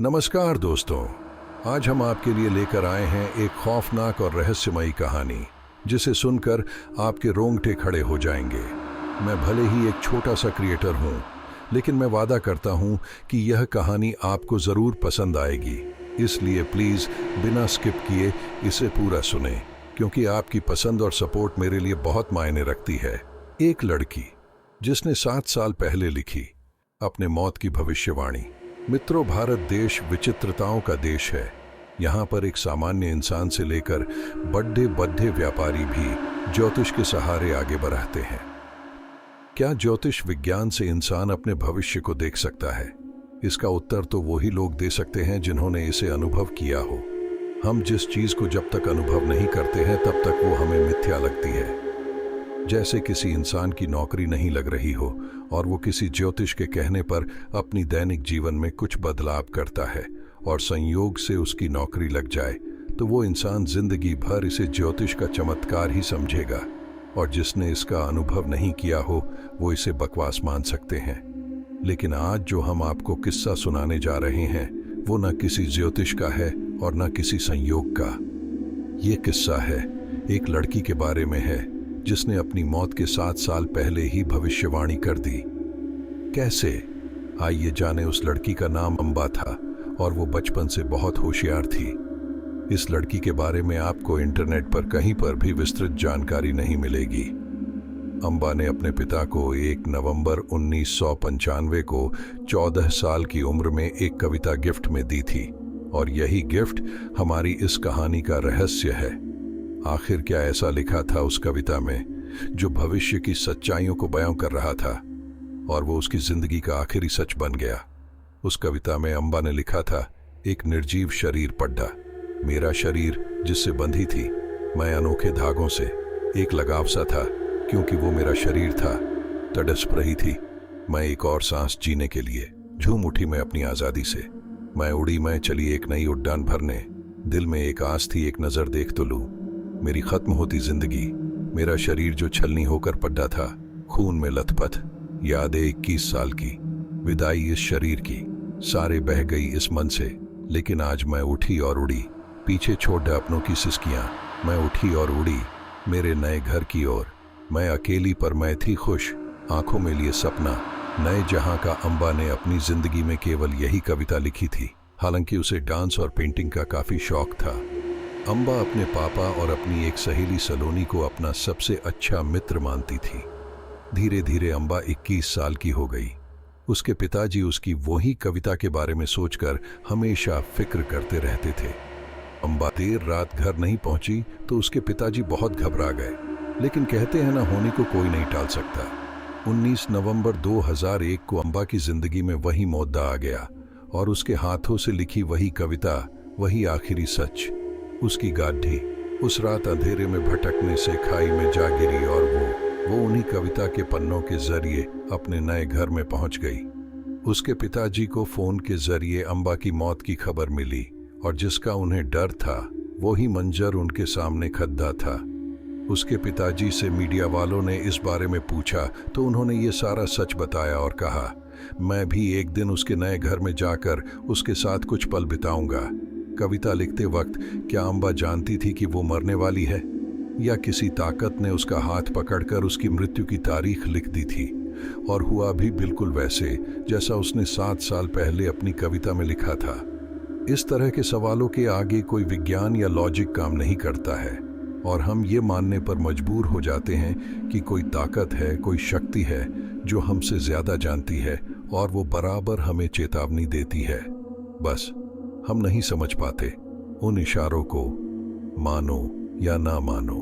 नमस्कार दोस्तों, आज हम आपके लिए लेकर आए हैं एक खौफनाक और रहस्यमयी कहानी जिसे सुनकर आपके रोंगटे खड़े हो जाएंगे। मैं भले ही एक छोटा सा क्रिएटर हूं, लेकिन मैं वादा करता हूं कि यह कहानी आपको ज़रूर पसंद आएगी। इसलिए प्लीज़ बिना स्किप किए इसे पूरा सुनें, क्योंकि आपकी पसंद और सपोर्ट मेरे लिए बहुत मायने रखती है। एक लड़की जिसने 7 साल पहले लिखी अपने मौत की भविष्यवाणी। मित्रों, भारत देश विचित्रताओं का देश है। यहाँ पर एक सामान्य इंसान से लेकर बड़े बड़े व्यापारी भी ज्योतिष के सहारे आगे बढ़ते हैं। क्या ज्योतिष विज्ञान से इंसान अपने भविष्य को देख सकता है? इसका उत्तर तो वही लोग दे सकते हैं जिन्होंने इसे अनुभव किया हो। हम जिस चीज को जब तक अनुभव नहीं करते हैं तब तक वो हमें मिथ्या लगती है। जैसे किसी इंसान की नौकरी नहीं लग रही हो और वो किसी ज्योतिष के कहने पर अपनी दैनिक जीवन में कुछ बदलाव करता है और संयोग से उसकी नौकरी लग जाए, तो वो इंसान जिंदगी भर इसे ज्योतिष का चमत्कार ही समझेगा, और जिसने इसका अनुभव नहीं किया हो वो इसे बकवास मान सकते हैं। लेकिन आज जो हम आपको किस्सा सुनाने जा रहे हैं वो न किसी ज्योतिष का है और न किसी संयोग का। ये किस्सा है एक लड़की के बारे में है जिसने अपनी मौत के 7 साल पहले ही भविष्यवाणी कर दी। कैसे? आइए जाने। उस लड़की का नाम अंबा था और वो बचपन से बहुत होशियार थी। इस लड़की के बारे में आपको इंटरनेट पर कहीं पर भी विस्तृत जानकारी नहीं मिलेगी। अंबा ने अपने पिता को 1 नवंबर 1995 को 14 साल की उम्र में एक कविता गिफ्ट में दी थी, और यही गिफ्ट हमारी इस कहानी का रहस्य है। आखिर क्या ऐसा लिखा था उस कविता में जो भविष्य की सच्चाइयों को बयां कर रहा था, और वो उसकी जिंदगी का आखिरी सच बन गया। उस कविता में अंबा ने लिखा था, एक निर्जीव शरीर पड्डा, मेरा शरीर जिससे बंधी थी मैं अनोखे धागों से, एक लगाव सा था क्योंकि वो मेरा शरीर था, तड़प रही थी मैं एक और सांस जीने के लिए। झूम उठी मैं अपनी आजादी से, मैं उड़ी, मैं चली एक नई उड़ान भरने। दिल में एक आस थी, एक नजर देख तो लूं, मेरी खत्म होती जिंदगी। मेरा शरीर जो छलनी होकर पड्डा था, खून में लथपथ यादें 21 साल की, विदाई इस शरीर की सारे बह गई इस मन से। लेकिन आज मैं उठी और उड़ी, पीछे छोड़ अपनों की सिसकियां। मैं उठी और उड़ी मेरे नए घर की ओर। मैं अकेली पर मैं थी खुश, आंखों में लिए सपना नए जहां का। अंबा ने अपनी जिंदगी में केवल यही कविता लिखी थी। हालांकि उसे डांस और पेंटिंग का काफी शौक था। अंबा अपने पापा और अपनी एक सहेली सलोनी को अपना सबसे अच्छा मित्र मानती थी। धीरे धीरे अंबा 21 साल की हो गई। उसके पिताजी उसकी वही कविता के बारे में सोचकर हमेशा फिक्र करते रहते थे। अंबा देर रात घर नहीं पहुंची तो उसके पिताजी बहुत घबरा गए, लेकिन कहते हैं ना, होने को कोई नहीं टाल सकता। 19 नवंबर 2001 को अंबा की जिंदगी में वही मौत आ गया, और उसके हाथों से लिखी वही कविता, वही आखिरी सच, उसकी गाढ़ी उस रात अंधेरे में भटकने से खाई में जा गिरी, और वो उन्हीं कविता के पन्नों के जरिए अपने नए घर में पहुंच गई। उसके पिताजी को फोन के जरिए अंबा की मौत की खबर मिली, और जिसका उन्हें डर था वही मंजर उनके सामने खड़ा था। उसके पिताजी से मीडिया वालों ने इस बारे में पूछा तो उन्होंने ये सारा सच बताया और कहा, मैं भी एक दिन उसके नए घर में जाकर उसके साथ कुछ पल बिताऊंगा। कविता लिखते वक्त क्या अंबा जानती थी कि वो मरने वाली है, या किसी ताकत ने उसका हाथ पकड़कर उसकी मृत्यु की तारीख लिख दी थी? और हुआ भी बिल्कुल वैसे जैसा उसने 7 साल पहले अपनी कविता में लिखा था। इस तरह के सवालों के आगे कोई विज्ञान या लॉजिक काम नहीं करता है, और हम ये मानने पर मजबूर हो जाते हैं कि कोई ताकत है, कोई शक्ति है जो हमसे ज्यादा जानती है, और वो बराबर हमें चेतावनी देती है। बस हम नहीं समझ पाते उन इशारों को, मानो या ना मानो।